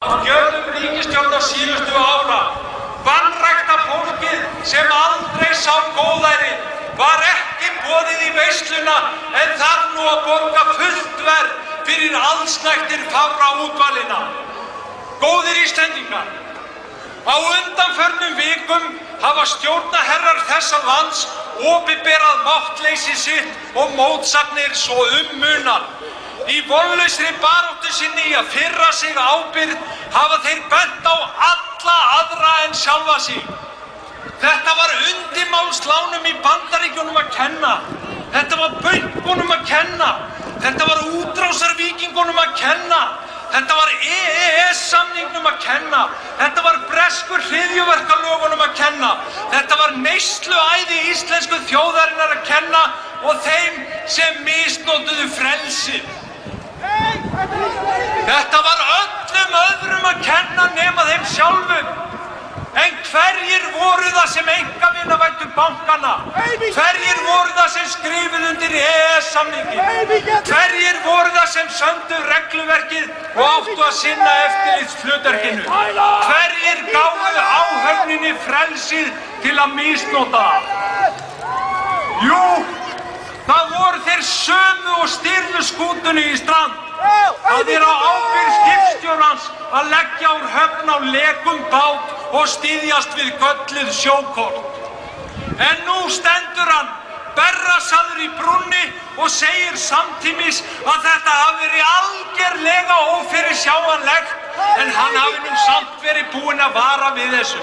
Gjörðum ríkisstjórnar síðustu ára. Vanrækta fólkið sem aldrei sá góðæri var ekki boðið í veisluna en þarf nú að borga fullt verð fyrir allsnægtir fárra útvalina. Góðir Íslendingar, á undanförnum vikum hafa stjórnarherrar þessa lands opinberað máttleysi sitt og mótsagnir svo munar. Í vonlausri baráttu sinni í að firra sig ábyrgð hafa þeir bent á alla aðra en sjálfa sig. Þetta var undirmálslánum í Bandaríkjunum að kenna. Þetta var bönkunum að kenna. Þetta var útrásarvíkingunum að kenna. Þetta var EES-samningnum að kenna. Þetta var bresku hryðjuverkalögunum að kenna. Þetta var neysluæði íslensku þjóðarinnar að kenna og þeim sem misnotuðu frelsið. Þetta var öllum öðrum að kenna nema þeim sjálfum. En hverjir voru það sem einkavinavæntu bankana? Hverjir voru það sem skrifuðu undir EES-samninginn? Hverjir voru það sem sömdu regluverkið og áttu að sinna eftirlitshlutverkinu? Hverjir gáfu áhöfninni frelsið til að misnota það? Jú, það voru þeir sömu og stýrðu skútunni í strand. Það á ábyrgð skipstjórans að leggja úr höfn á lekum bát og styðjast við gölluð sjókort. En nú stendur hann berrasaður í brúnni og segir samtímis að þetta hafi verið algerlega ófyrirsjáanlegt en hann hafi nú samt verið búinn að vara við þessu.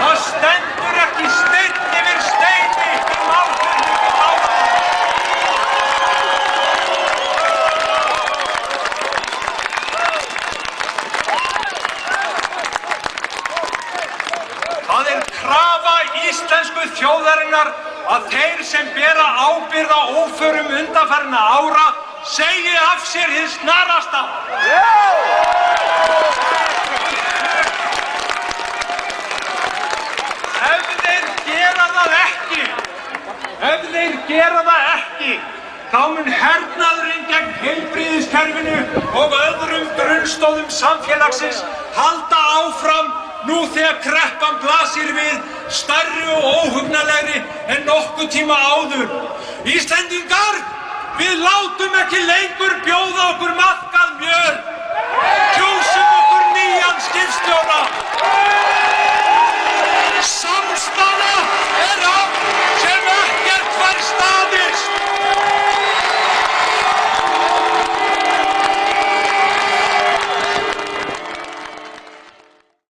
Það stendur ekki steinn yfir steini fyrir málflutningi mála. Það krafa íslensku þjóðarinnar að þeir sem bera ábyrgð á óförum undanfarinna ára segi af sér hið snarasta. Ef þeir gera það ekki, þá mun hernaðurinn gegn heilbrigðiskerfinu og öðrum grunnstoðum samfélagsins halda áfram nú þegar kreppan blasir við stærri og óhugnanlegri en nokkuð tíma áður. Íslendingar, við látum ekki lengur bjóða okkur maðkað mjöl.